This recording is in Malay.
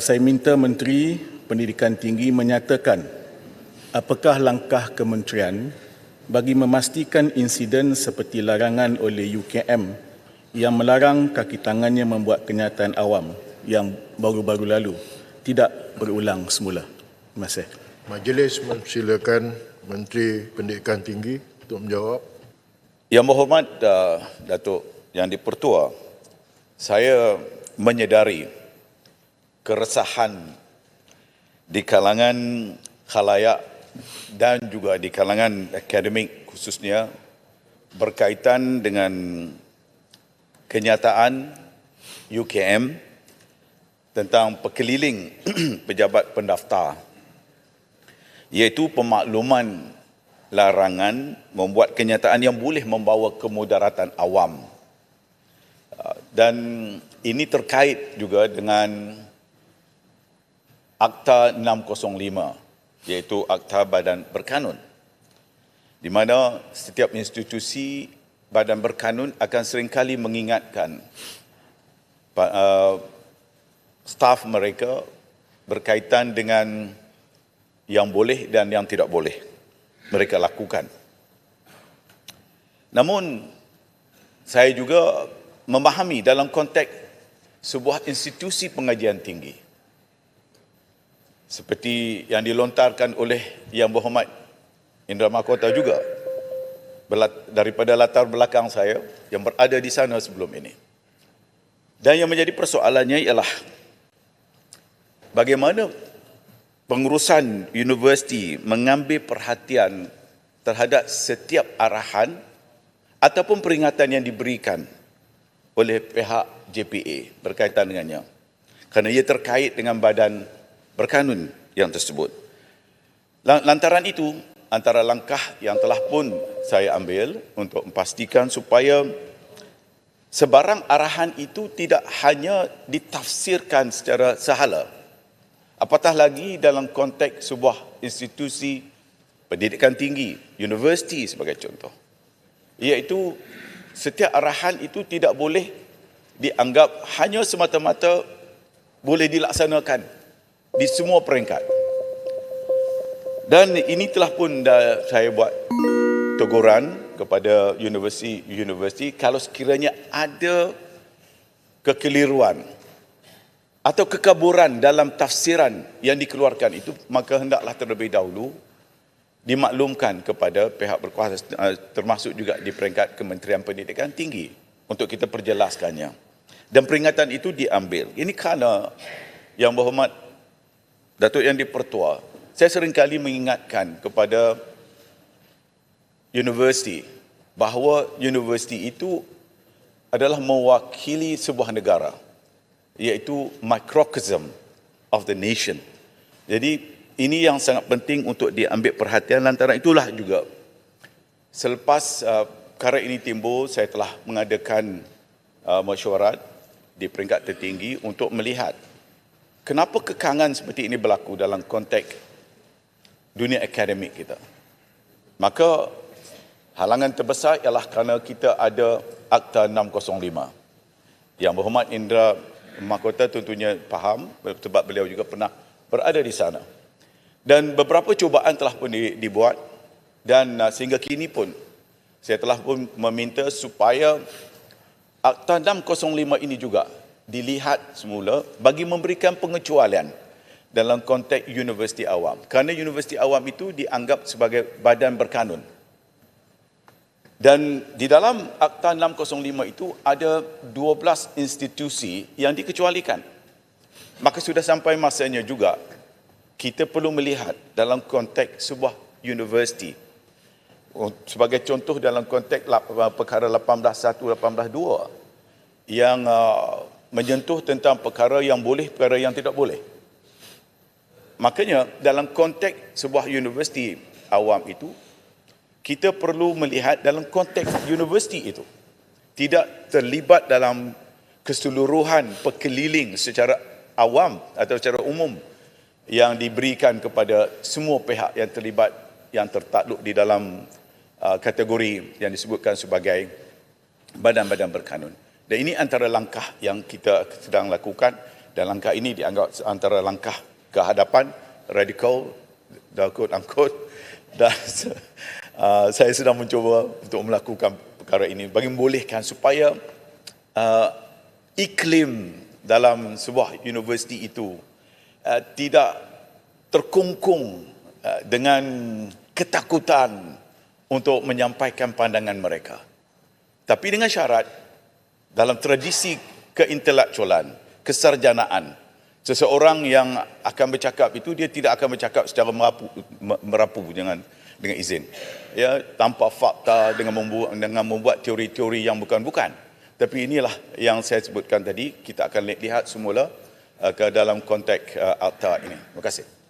saya minta Menteri Pendidikan Tinggi menyatakan apakah langkah kementerian bagi memastikan insiden seperti larangan oleh UKM yang melarang kaki tangannya membuat kenyataan awam yang baru-baru lalu tidak berulang semula. Terima kasih. Majlis mempersilakan Menteri Pendidikan Tinggi untuk menjawab. Yang berhormat Datuk Yang di-Pertua, saya menyedari keresahan di kalangan khalayak dan juga di kalangan akademik khususnya berkaitan dengan kenyataan UKM tentang perkeliling pejabat pendaftar, iaitu pemakluman larangan membuat kenyataan yang boleh membawa kemudaratan awam. Dan ini terkait juga dengan Akta 605, iaitu Akta Badan Berkanun, di mana setiap institusi badan berkanun akan seringkali mengingatkan staf mereka berkaitan dengan yang boleh dan yang tidak boleh mereka lakukan. Namun, saya juga memahami dalam konteks sebuah institusi pengajian tinggi, seperti yang dilontarkan oleh Yang Berhormat Indra Mahkota juga, daripada latar belakang saya yang berada di sana sebelum ini. Dan yang menjadi persoalannya ialah bagaimana pengurusan universiti mengambil perhatian terhadap setiap arahan ataupun peringatan yang diberikan oleh pihak JPA berkaitan dengannya, kerana ia terkait dengan badan berkanun yang tersebut. Lantaran itu, antara langkah yang telah pun saya ambil untuk memastikan supaya sebarang arahan itu tidak hanya ditafsirkan secara sahala, apatah lagi dalam konteks sebuah institusi pendidikan tinggi, universiti sebagai contoh, iaitu setiap arahan itu tidak boleh dianggap hanya semata-mata boleh dilaksanakan di semua peringkat. Dan ini telah pun saya buat teguran kepada universiti kalau sekiranya ada kekeliruan atau kekaburan dalam tafsiran yang dikeluarkan itu, maka hendaklah terlebih dahulu dimaklumkan kepada pihak berkuasa, termasuk juga di peringkat Kementerian Pendidikan Tinggi, untuk kita perjelaskannya. Dan peringatan itu diambil. Ini kerana Yang Berhormat Datuk Yang di-Pertua, saya seringkali mengingatkan kepada universiti bahawa universiti itu adalah mewakili sebuah negara, iaitu microcosm of the nation. Jadi ini yang sangat penting untuk diambil perhatian. Lantaran itulah juga selepas perkara ini timbul, saya telah mengadakan mesyuarat di peringkat tertinggi untuk melihat kenapa kekangan seperti ini berlaku dalam konteks dunia akademik kita. Maka halangan terbesar ialah kerana kita ada Akta 605. Yang Berhormat Indra Mahkota tentunya faham sebab beliau juga pernah berada di sana. Dan beberapa cubaan telah pun dibuat, dan sehingga kini pun saya telah pun meminta supaya Akta 605 ini juga dilihat semula bagi memberikan pengecualian dalam konteks universiti awam. Kerana universiti awam itu dianggap sebagai badan berkanun. Dan di dalam Akta 605 itu ada 12 institusi yang dikecualikan. Maka sudah sampai masanya juga kita perlu melihat dalam konteks sebuah universiti. Sebagai contoh dalam konteks perkara 18.1, 18.2 yang menyentuh tentang perkara yang boleh, perkara yang tidak boleh. Makanya dalam konteks sebuah universiti awam itu, kita perlu melihat dalam konteks universiti itu. Tidak terlibat dalam keseluruhan perkeliling secara awam atau secara umum yang diberikan kepada semua pihak yang terlibat, yang tertakluk di dalam kategori yang disebutkan sebagai badan-badan berkanun. Dan ini antara langkah yang kita sedang lakukan dan langkah ini dianggap antara langkah ke hadapan radikal angkut dan saya sedang mencuba untuk melakukan perkara ini bagi membolehkan supaya iklim dalam sebuah universiti itu tidak terkungkung dengan ketakutan untuk menyampaikan pandangan mereka. Tapi dengan syarat dalam tradisi keintelektualan, kesarjanaan, seseorang yang akan bercakap itu dia tidak akan bercakap secara merapu dengan izin. Ya, tanpa fakta dengan membuat teori-teori yang bukan-bukan. Tapi inilah yang saya sebutkan tadi, kita akan lihat semula ke dalam konteks akta ini. Terima kasih.